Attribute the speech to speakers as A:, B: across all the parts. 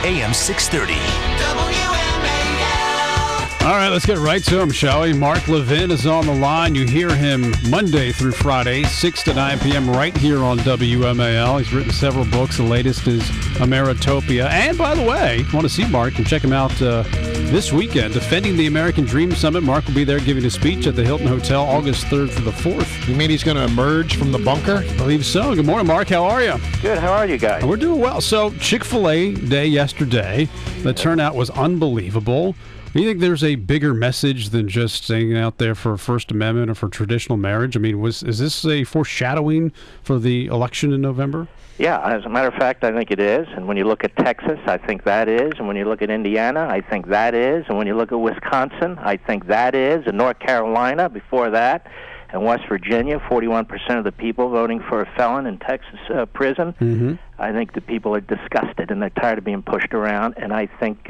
A: AM 630.
B: All right, let's get right to him, shall we? Mark Levin is on the line. You hear him Monday through Friday, 6 to 9 p.m. right here on WMAL. He's written several books. The latest is Ameritopia. And, by the way, if you want to see Mark, you can check him out this weekend. Defending the American Dream Summit. Mark will be there giving a speech at the Hilton Hotel August 3rd through the 4th.
C: You mean he's going to emerge from the bunker?
B: I believe so. Good morning, Mark. How are you?
D: Good. How are you guys?
B: We're doing well. So, Chick-fil-A Day yesterday. The turnout was unbelievable. Do you think there's a bigger message than just staying out there for First Amendment or for traditional marriage? I mean, is this a foreshadowing for the election in November?
D: Yeah, as a matter of fact, I think it is. And when you look at Texas, I think that is. And when you look at Indiana, I think that is. And when you look at Wisconsin, I think that is. And North Carolina before that. And West Virginia, 41% of the people voting for a felon in Texas prison.
B: Mm-hmm.
D: I think the people are disgusted and they're tired of being pushed around. And I think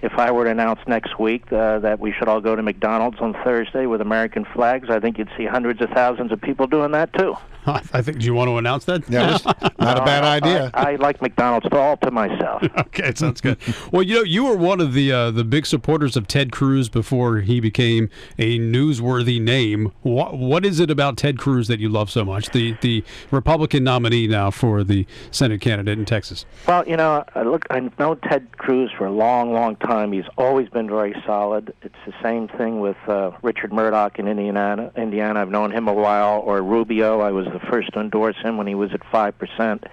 D: if I were to announce next week that we should all go to McDonald's on Thursday with American flags, I think you'd see hundreds of thousands of people doing that, too.
B: I think. Do you want to announce that?
C: Yeah, not a bad idea.
D: I like McDonald's all to myself.
B: Okay, sounds good. Well, you were one of the big supporters of Ted Cruz before he became a newsworthy name. What is it about Ted Cruz that you love so much? The Republican nominee now for the Senate candidate in Texas.
D: Well, I know Ted Cruz for a long, long time. He's always been very solid. It's the same thing with Richard Murdoch in Indiana. I've known him a while, or Rubio. I was the first to endorse him when he was at 5%.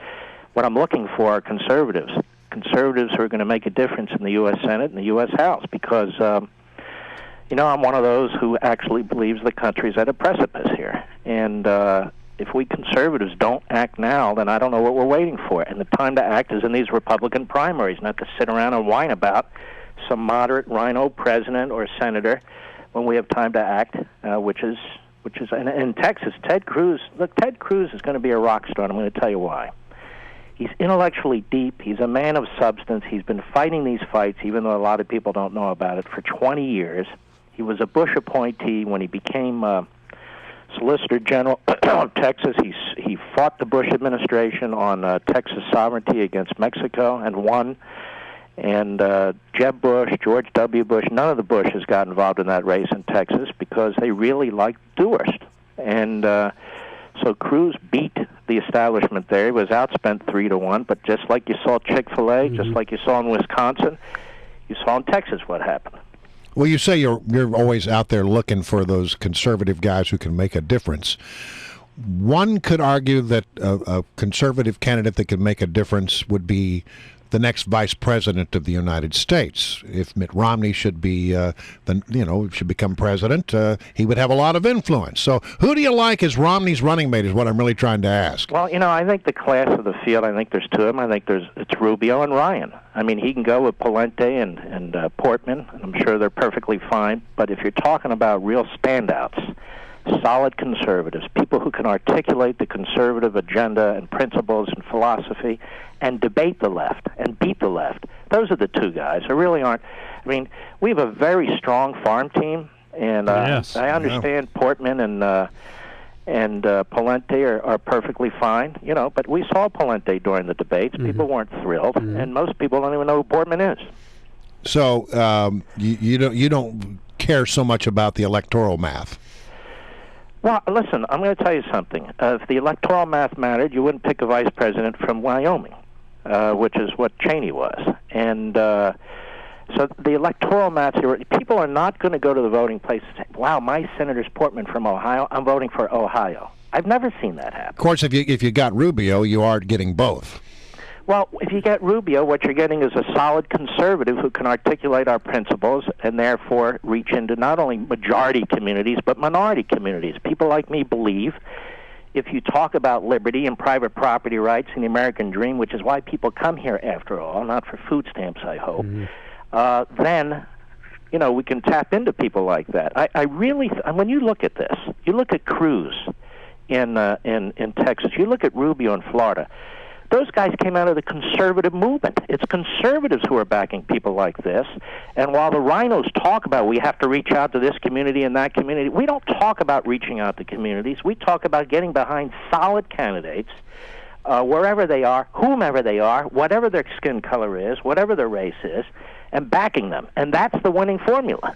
D: What I'm looking for are conservatives who are going to make a difference in the U.S. Senate and the U.S. House, because, I'm one of those who actually believes the country's at a precipice here. And if we conservatives don't act now, then I don't know what we're waiting for. And the time to act is in these Republican primaries, not to sit around and whine about some moderate rhino president or senator when we have time to act, which is in Texas. Ted Cruz is going to be a rock star, and I'm going to tell you why. He's intellectually deep. He's a man of substance. He's been fighting these fights, even though a lot of people don't know about it, for 20 years. He was a Bush appointee when he became Solicitor General of Texas. He fought the Bush administration on Texas sovereignty against Mexico and won. And Jeb Bush, George W. Bush, none of the Bushes got involved in that race in Texas because they really liked Dewhurst. And so Cruz beat the establishment there. He was outspent 3-1, but just like you saw Chick-fil-A, just like you saw in Wisconsin, you saw in Texas what happened.
C: Well, you say you're always out there looking for those conservative guys who can make a difference. One could argue that a conservative candidate that could make a difference would be the next vice president of the United States. If Mitt Romney should be, should become president, he would have a lot of influence. So who do you like as Romney's running mate is what I'm really trying to ask.
D: Well, I think the class of the field, I think there's two of them. I think it's Rubio and Ryan. I mean, he can go with Pawlenty and Portman, and I'm sure they're perfectly fine. But if you're talking about real standouts, solid conservatives, people who can articulate the conservative agenda and principles and philosophy and debate the left and beat the left, those are the two guys. There really aren't. I mean, we have a very strong farm team, and
B: yes,
D: I understand Portman and Pawlenty are perfectly fine, but we saw Pawlenty during the debates. Mm-hmm. People weren't thrilled, and most people don't even know who Portman is.
C: So you don't care so much about the electoral math.
D: Well, listen, I'm going to tell you something. If the electoral math mattered, you wouldn't pick a vice president from Wyoming, which is what Cheney was. And so the electoral math here, people are not going to go to the voting place and say, wow, my Senator's Portman from Ohio, I'm voting for Ohio. I've never seen that happen.
C: Of course, if you got Rubio, you are getting both.
D: Well, if you get Rubio, what you're getting is a solid conservative who can articulate our principles and therefore reach into not only majority communities but minority communities. People like me believe if you talk about liberty and private property rights and the American dream, which is why people come here after all, not for food stamps, I hope, then we can tap into people like that. I really, when you look at this, you look at Cruz in Texas, you look at Rubio in Florida. Those guys came out of the conservative movement. It's conservatives who are backing people like this. And while the rhinos talk about we have to reach out to this community and that community, we don't talk about reaching out to communities. We talk about getting behind solid candidates wherever they are, whomever they are, whatever their skin color is, whatever their race is, and backing them. And that's the winning formula.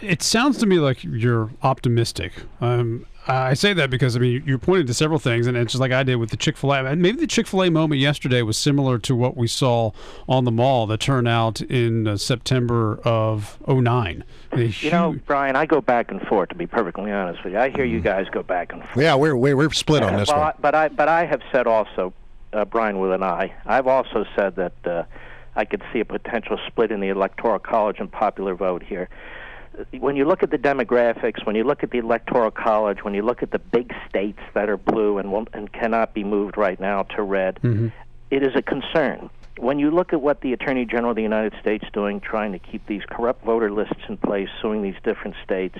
B: It sounds to me like you're optimistic. I say that because, I mean, you pointed to several things, and it's just like I did with the Chick-fil-A. And maybe the Chick-fil-A moment yesterday was similar to what we saw on the mall, the turnout in September of 2009.
D: You know, Brian, I go back and forth, to be perfectly honest with you. I hear you guys go back and forth.
C: Yeah, we're split on this one.
D: But I have said also, Brian with an I, I've also said that I could see a potential split in the Electoral College and popular vote here. When you look at the demographics, when you look at the Electoral College, when you look at the big states that are blue and cannot be moved right now to red, it is a concern. When you look at what the Attorney General of the United States is doing, trying to keep these corrupt voter lists in place, suing these different states,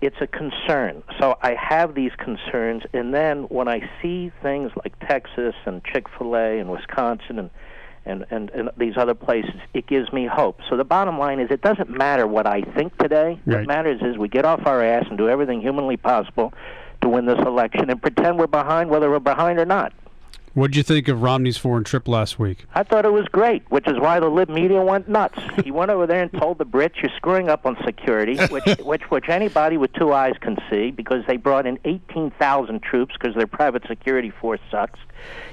D: it's a concern. So I have these concerns, and then when I see things like Texas and Chick-fil-A and Wisconsin and these other places, it gives me hope. So the bottom line is, it doesn't matter what I think today.
B: Right.
D: What matters is we get off our ass and do everything humanly possible to win this election and pretend we're behind, whether we're behind or not.
B: What did you think of Romney's foreign trip last week?
D: I thought it was great, which is why the lib media went nuts. He went over there and told the Brits, you're screwing up on security, which anybody with two eyes can see, because they brought in 18,000 troops because their private security force sucks.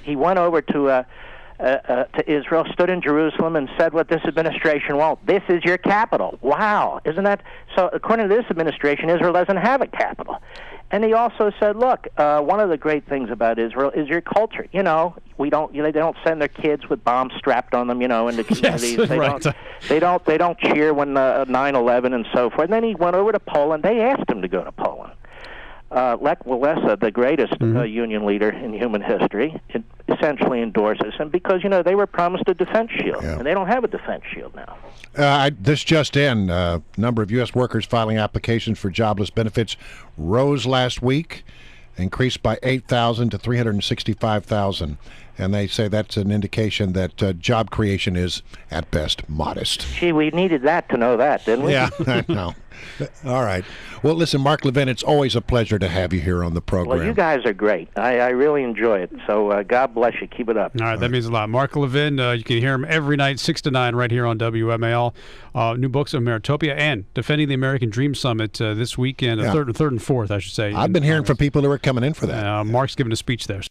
D: He went over to Israel, stood in Jerusalem, and said what this administration won't. This is your capital. Wow. Isn't that? So according to this administration, Israel doesn't have a capital. And he also said, look, one of the great things about Israel is your culture. You know, they don't send their kids with bombs strapped on them, in the communities.
B: Yes,
D: they don't cheer when 9/11 and so forth. And then he went over to Poland. They asked him to go to Poland. Lech Walesa, the greatest union leader in human history, essentially endorses him because, they were promised a defense shield, and they don't have a defense shield now.
C: This just in, number of U.S. workers filing applications for jobless benefits rose last week, increased by 8,000 to 365,000. And they say that's an indication that job creation is, at best, modest.
D: Gee, we needed that to know that, didn't we?
C: Yeah, I know. All right. Well, listen, Mark Levin, it's always a pleasure to have you here on the program.
D: Well, you guys are great. I really enjoy it. So God bless you. Keep it up.
B: All right, that means a lot. Mark Levin, you can hear him every night, 6 to 9, right here on WMAL. New books of Ameritopia and Defending the American Dream Summit this weekend, third and fourth, I should say.
C: I've been hearing from people who are coming in for that.
B: Mark's giving a speech there.